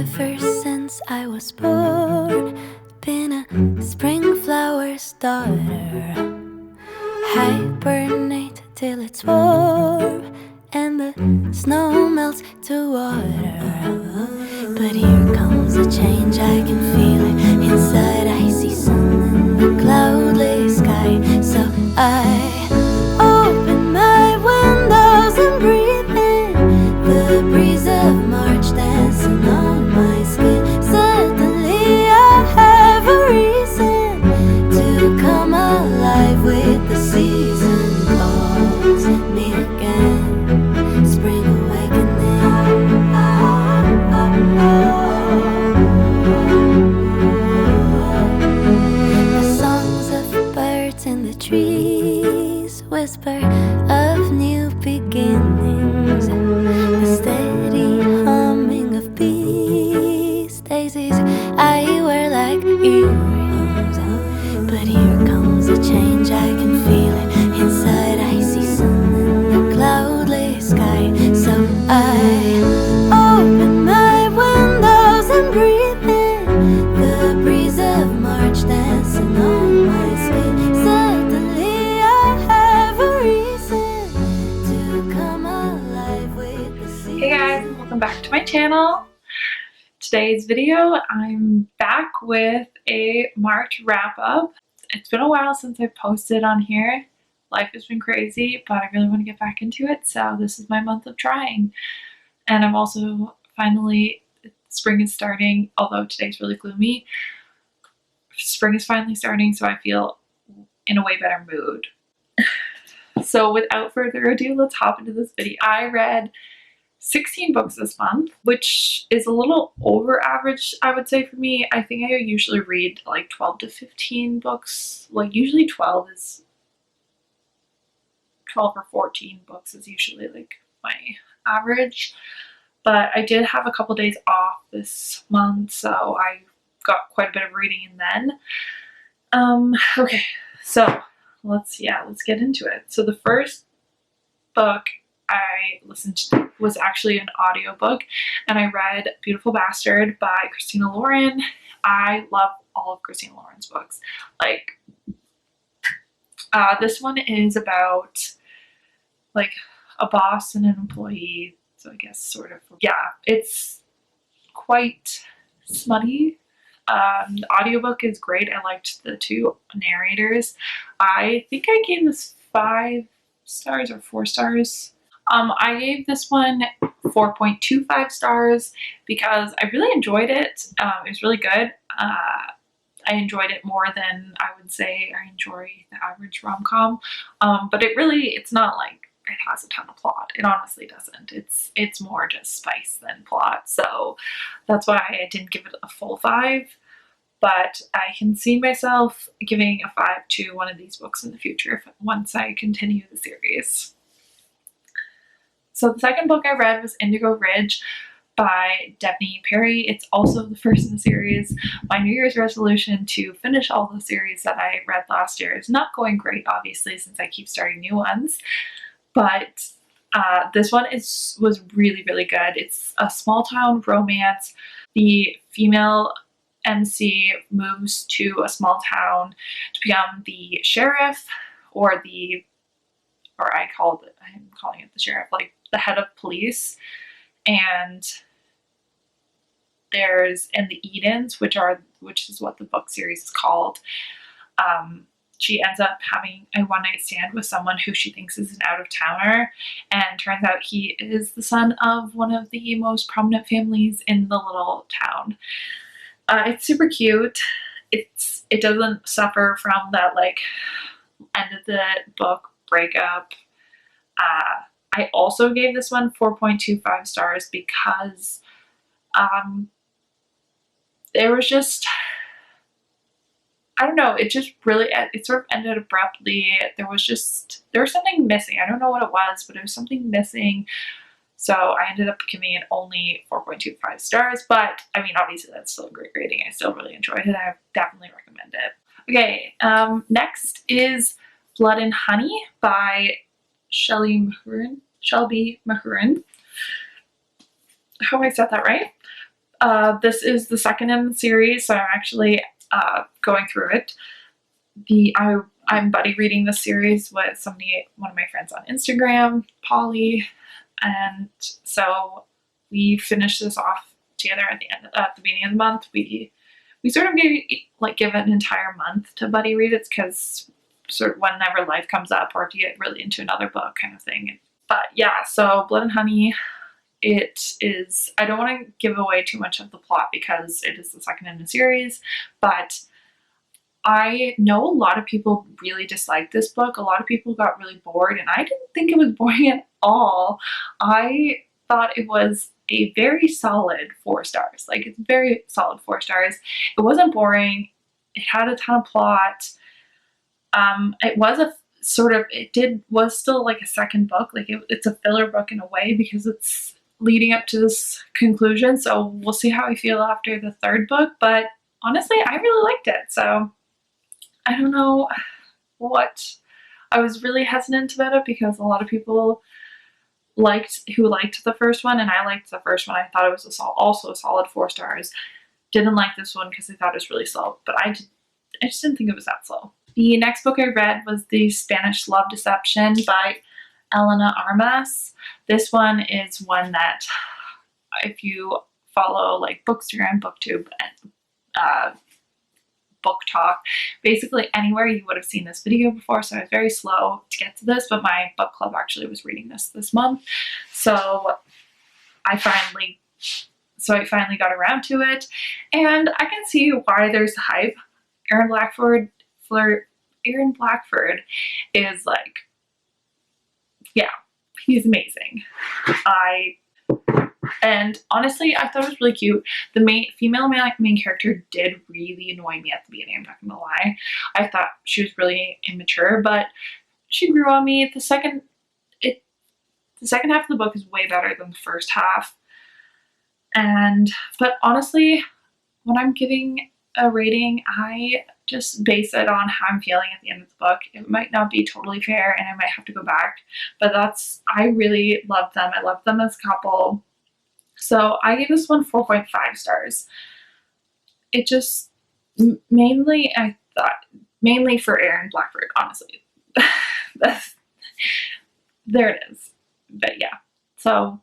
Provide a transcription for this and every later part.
Ever since I was born, been a spring flower's daughter. Hibernate till it's warm and the snow melts to water. But here comes a change, I can feel it inside. I see sun in the cloudless sky, so I open my windows and breathe in the breeze of March dancing on my skin. Suddenly I have a reason to come alive with the season calls me again. Spring awakening. The songs of birds in the trees whisper of new beginnings. The steady humming of bees, daisies I wear like earrings. But here comes a change, I can feel it inside. I see sun in the cloudless sky, so I open my windows and breathe in the breeze of March dancing on my skin. Suddenly I have a reason to come alive with the season. Hey guys, welcome back to my channel. Today's video, I'm back with a March wrap-up. It's been a while since I've posted on here. Life has been crazy, but I really want to get back into it, so this is my month of trying. And I'm also finally, spring is starting, although today's really gloomy. Spring is finally starting, so I feel in a way better mood. So without further ado, let's hop into this video. I read 16 books this month, which is a little over average, I would say, for me. I think I usually read like 12 to 15 books. Like usually 12 or 14 books is usually like my average. But I did have a couple days off this month, so I got quite a bit of reading in then. Okay, so let's get into it. So the first book I listened to was actually an audiobook, and I read Beautiful Bastard by Christina Lauren. I love all of Christina Lauren's books. Like, this one is about like a boss and an employee, so I guess sort of, yeah, it's quite smutty. The audiobook is great. I liked the two narrators. I think I gave this 5 stars or 4 stars. I gave this one 4.25 stars because I really enjoyed it. It was really good. I enjoyed it more than I would say I enjoy the average rom-com. But it's not like it has a ton of plot. It honestly doesn't. It's more just spice than plot. So that's why I didn't give it a full 5. But I can see myself giving a 5 to one of these books in the future once I continue the series. So the second book I read was Indigo Ridge by Devney Perry. It's also the first in the series. My New Year's resolution to finish all the series that I read last year is not going great, obviously, since I keep starting new ones. But this one was really, really good. It's a small town romance. The female MC moves to a small town to become the sheriff, I'm calling it the sheriff, like the head of police. And there's in the Edens, which is what the book series is called. She ends up having a one-night stand with someone who she thinks is an out-of-towner, and turns out he is the son of one of the most prominent families in the little town. It's super cute. It doesn't suffer from that like end of the book breakup. I also gave this one 4.25 stars because there was just, I don't know, it sort of ended abruptly. There was something missing. I don't know what it was, but there was something missing. So I ended up giving it only 4.25 stars, but I mean, obviously that's still a great rating. I still really enjoyed it. I definitely recommend it. Okay, next is Blood and Honey by Shelby Mahurin. I hope I said that right. This is the second in the series, so I'm actually going through it. I'm buddy reading this series with one of my friends on Instagram, Polly, and so we finished this off together at the beginning of the month. We sort of give an entire month to buddy read it, because sort of whenever life comes up or if you get really into another book kind of thing. But yeah, so Blood and Honey, it is, I don't want to give away too much of the plot because it is the second in the series, but I know a lot of people really disliked this book. A lot of people got really bored, and I didn't think it was boring at all. I thought it was a very solid 4 stars. Like, it's very solid 4 stars. It wasn't boring. It had a ton of plot. It was was still like a second book. Like, it's a filler book in a way because it's leading up to this conclusion. So we'll see how I feel after the third book. But honestly, I really liked it. So I don't know what, I was really hesitant about it because a lot of people liked the first one, and I liked the first one. I thought it was also a solid 4 stars. Didn't like this one because I thought it was really slow, but I just didn't think it was that slow. The next book I read was The Spanish Love Deception by Elena Armas. This one is one that, if you follow like Bookstagram, BookTube, and Book Talk, basically anywhere, you would have seen this video before, so I was very slow to get to this, but my book club actually was reading this month, so I finally got around to it, and I can see why there's hype. Aaron Blackford is like, yeah, he's amazing. And honestly, I thought it was really cute. The female main character did really annoy me at the beginning, I'm not gonna lie. I thought she was really immature, but she grew on me. The second half of the book is way better than the first half. But honestly, when I'm giving a rating, I just base it on how I'm feeling at the end of the book. It might not be totally fair and I might have to go back, but I really loved them. I loved them as a couple. So I gave this one 4.5 stars. It just, mainly for Aaron Blackford, honestly. There it is. But yeah, so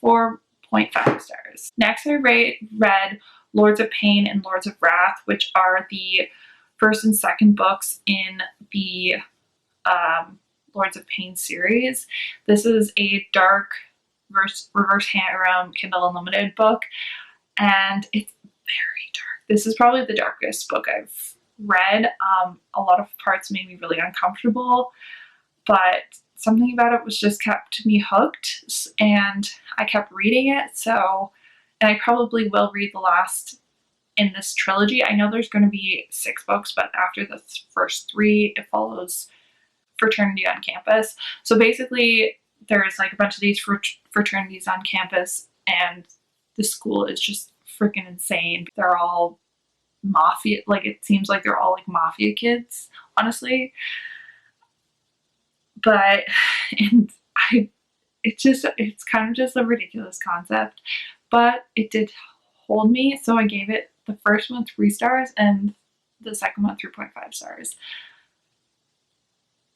4.5 stars. Next I read Lords of Pain and Lords of Wrath, which are the first and second books in the Lords of Pain series. This is a dark reverse harem Kindle Unlimited book, and it's very dark. This is probably the darkest book I've read. A lot of parts made me really uncomfortable, but something about it was just kept me hooked, and I kept reading it. And I probably will read the last in this trilogy. I know there's going to be 6 books, but after the first 3, it follows fraternity on campus. So basically, there's like a bunch of these fraternities on campus, and the school is just freaking insane. They're all mafia, like it seems like they're all like mafia kids, honestly. But it's kind of just a ridiculous concept, but it did hold me, so I gave it the first one 3 stars and the second one 3.5 stars.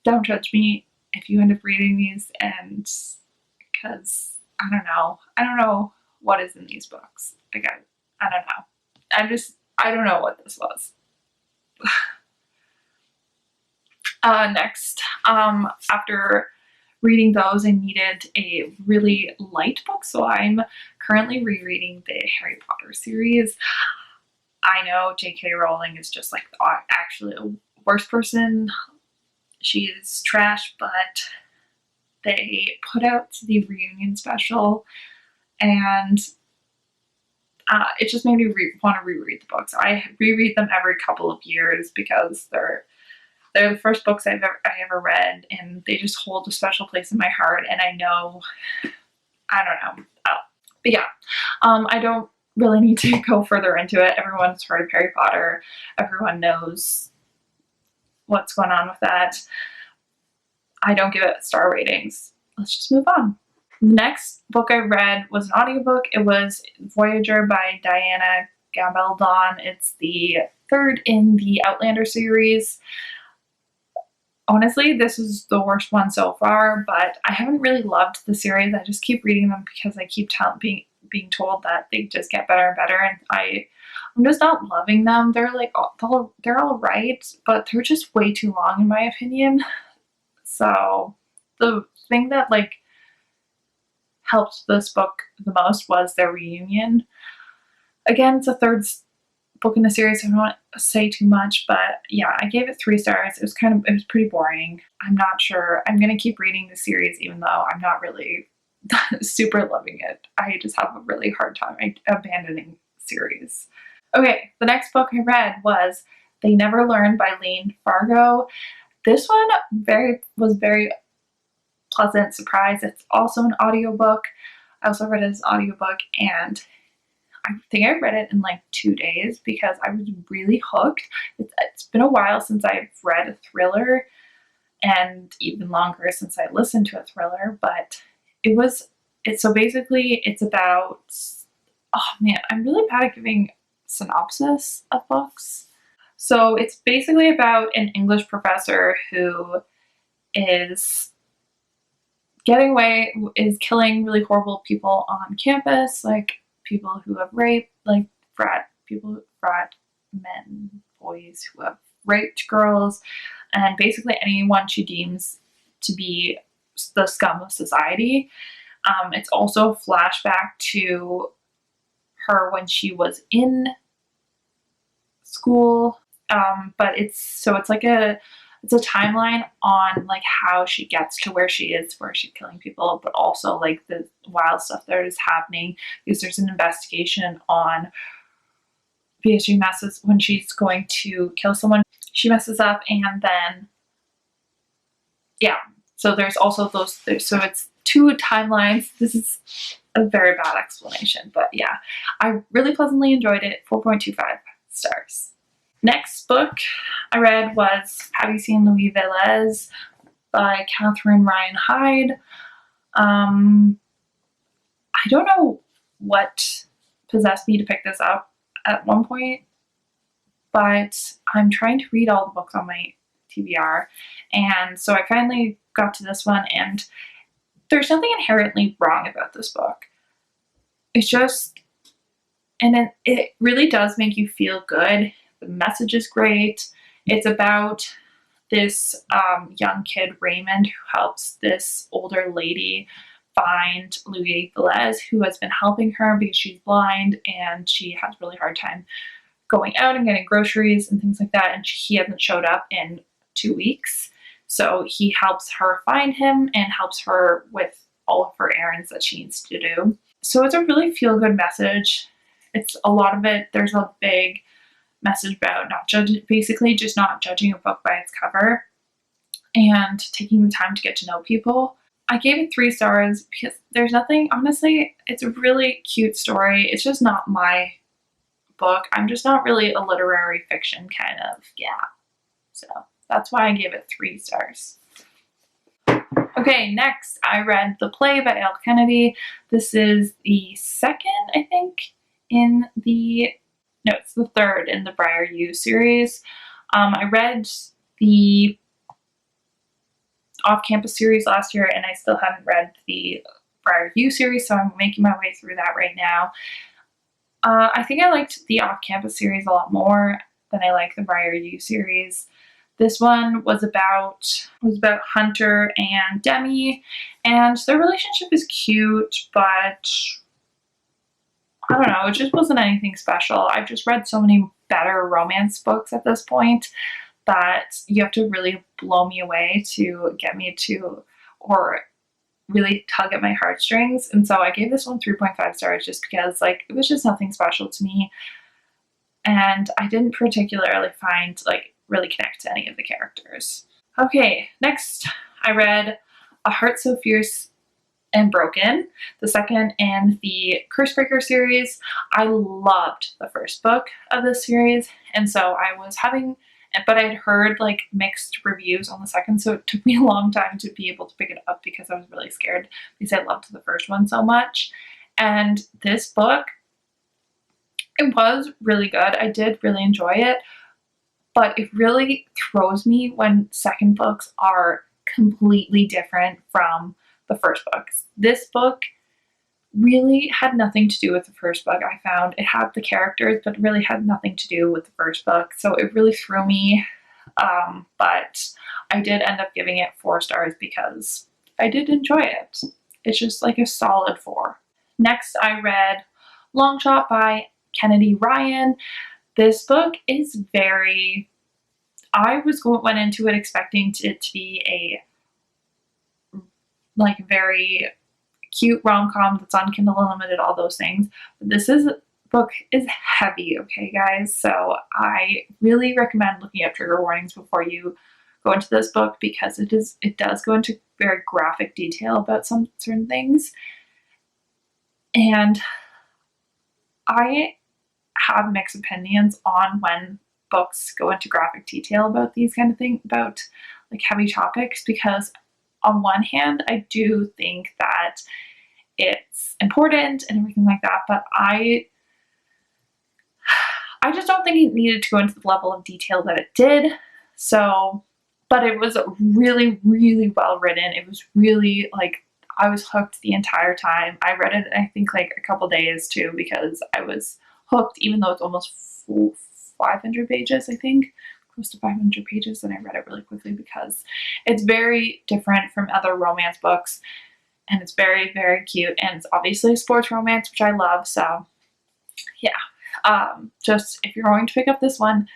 Don't judge me if you end up reading these, and because I don't know what is in these books. I don't know. I don't know what this was. Next, after reading those, I needed a really light book, so I'm currently rereading the Harry Potter series. I know J.K. Rowling is just like actually a worst person. She is trash, but they put out the reunion special, and it just made me want to reread the books. I reread them every couple of years because they're the first books I ever read, and they just hold a special place in my heart. And I don't know. But yeah, I don't really need to go further into it. Everyone's heard of Harry Potter. Everyone knows what's going on with that. I don't give it star ratings. Let's just move on. The next book I read was an audiobook. It was Voyager by Diana Gabaldon. It's the third in the Outlander series. Honestly, this is the worst one so far, but I haven't really loved the series. I just keep reading them because I keep being told that they just get better and better, and I'm just not loving them. They're like they're all right, but they're just way too long in my opinion. So the thing that like helped this book the most was their reunion. Again, it's a third book in the series, so I don't want to say too much, but yeah, I gave it 3 stars. It was pretty boring. I'm not sure. I'm gonna keep reading the series even though I'm not really super loving it. I just have a really hard time abandoning series. Okay, the next book I read was They Never Learn by Lane Fargo. This one was very pleasant surprise. It's also an audiobook. I also read it as an audiobook, and I think I read it in like 2 days because I was really hooked. It's been a while since I've read a thriller, and even longer since I listened to a thriller, but so basically it's about, oh man, I'm really bad at giving synopsis of books. So it's basically about an English professor who is is killing really horrible people on campus, like people who have raped, like frat men, boys who have raped girls, and basically anyone she deems to be the scum of society. It's also a flashback to her when she was in school, but it's like it's a timeline on like how she gets to where she is, where she's killing people, but also like the wild stuff that is happening because there's an investigation on, because she messes when she's going to kill someone, she messes up, and then yeah. So there's also so it's 2 timelines. This is a very bad explanation, but yeah, I really pleasantly enjoyed it. 4.25 stars. Next book I read was Have You Seen Louis Velez by Catherine Ryan Hyde. I don't know what possessed me to pick this up at one point, but I'm trying to read all the books on my TBR, and so I finally got to this one, and there's nothing inherently wrong about this book. It's just, and it really does make you feel good. The message is great. It's about this young kid, Raymond, who helps this older lady find Louis Velez, who has been helping her because she's blind and she has a really hard time going out and getting groceries and things like that. And he hasn't showed up in 2 weeks. So he helps her find him and helps her with all of her errands that she needs to do. So it's a really feel-good message. It's a lot of it. There's a big message about basically just not judging a book by its cover and taking the time to get to know people. I gave it 3 stars because there's nothing, honestly, it's a really cute story. It's just not my book. I'm just not really a literary fiction kind of, So that's why I gave it 3 stars. Okay, next I read The Play by Al Kennedy. This is the second, I think, it's the third in the Briar U series. I read the Off-Campus series last year, and I still haven't read the Briar U series, so I'm making my way through that right now. I think I liked the Off-Campus series a lot more than I like the Briar U series. This one was about Hunter and Demi, and their relationship is cute, but I don't know, it just wasn't anything special. I've just read so many better romance books at this point that you have to really blow me away to get me to, or really tug at my heartstrings. And so I gave this one 3.5 stars just because like it was just nothing special to me. And I didn't particularly find like really connect to any of the characters. Okay, next I read A Heart So Fierce and Broken, the second in the Cursebreaker series. I loved the first book of this series, and so I was having but I'd heard like mixed reviews on the second, so it took me a long time to be able to pick it up because I was really scared because I loved the first one so much. And this book, it was really good. I did really enjoy it, but it really throws me when second books are completely different from the first books. This book really had nothing to do with the first book. I found it had the characters, but really had nothing to do with the first book. So it really threw me. But I did end up giving it 4 stars because I did enjoy it. It's just like a solid 4. Next, I read Long Shot by Kennedy Ryan. This book is very, went into it expecting it to be a like very cute rom-com that's on Kindle Unlimited, all those things. But this book is heavy, okay guys? So I really recommend looking up trigger warnings before you go into this book because it does go into very graphic detail about some certain things. And I have mixed opinions on when books go into graphic detail about these kind of things, about like heavy topics, because on one hand, I do think that it's important and everything like that, but I just don't think it needed to go into the level of detail that it did. So, but it was really, really well written. It was really like, I was hooked the entire time. I read it, I think, like a couple days too, because I was hooked, even though it's almost 500 pages, I think. Close to 500 pages, and I read it really quickly because it's very different from other romance books, and it's very, very cute, and it's obviously a sports romance, which I love. So yeah, just if you're going to pick up this one,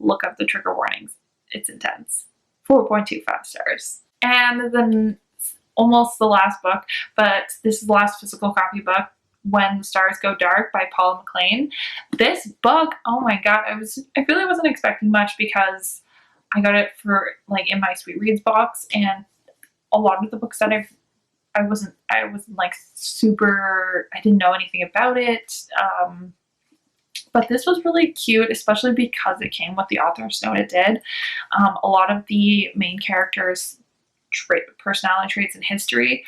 look up the trigger warnings. It's intense. 4.25 stars. And then almost the last book, but this is the last physical copy book, When the Stars Go Dark by Paula McLean. This book, oh my god, I really wasn't expecting much because I got it for like in my Sweet Reads box, and a lot of the books that I wasn't like super, I didn't know anything about it. But this was really cute, especially because it came with the author's note. It did. A lot of the main characters' personality traits and history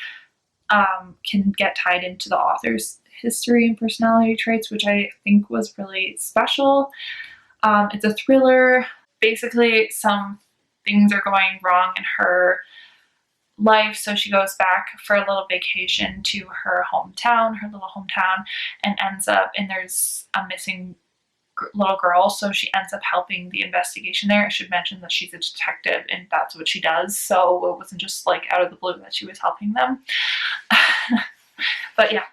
can get tied into the author's history and personality traits, which I think was really special. It's a thriller. Basically, some things are going wrong in her life, so she goes back for a little vacation to her little hometown, and ends up, and there's a missing little girl, so she ends up helping the investigation there. I should mention that she's a detective and that's what she does, so it wasn't just like out of the blue that she was helping them. But yeah,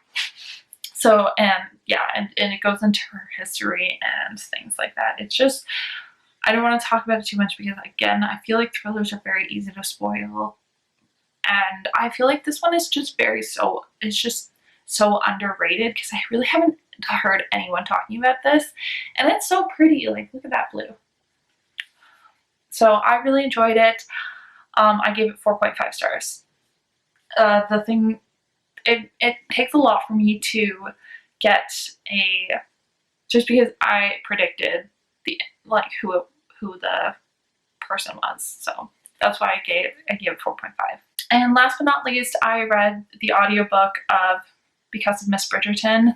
so, and yeah, and it goes into her history and things like that. It's just, I don't want to talk about it too much because, again, I feel like thrillers are very easy to spoil, and I feel like this one is just it's just so underrated because I really haven't heard anyone talking about this, and it's so pretty. Like, look at that blue. So I really enjoyed it. I gave it 4.5 stars. It takes a lot for me to get just because I predicted who the person was, so that's why I gave it 4.5. And last but not least, I read the audiobook of Because of Miss Bridgerton.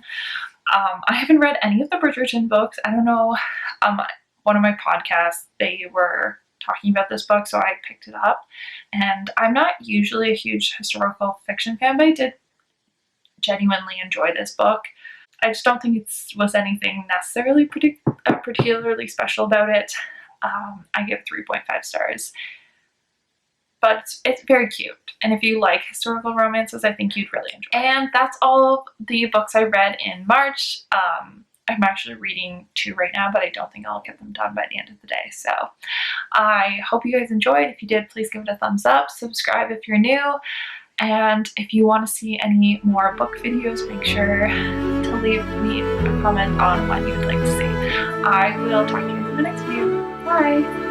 I haven't read any of the Bridgerton books. I don't know. One of my podcasts, they were talking about this book, so I picked it up. And I'm not usually a huge historical fiction fan, but I did genuinely enjoy this book. I just don't think it was anything necessarily particularly special about it. I give 3.5 stars. But it's very cute, and if you like historical romances, I think you'd really enjoy it. And that's all of the books I read in March. I'm actually reading 2 right now, but I don't think I'll get them done by the end of the day. So I hope you guys enjoyed. If you did, please give it a thumbs up, subscribe if you're new, and if you want to see any more book videos, make sure to leave me a comment on what you would like to see. I will talk to you in the next video. Bye!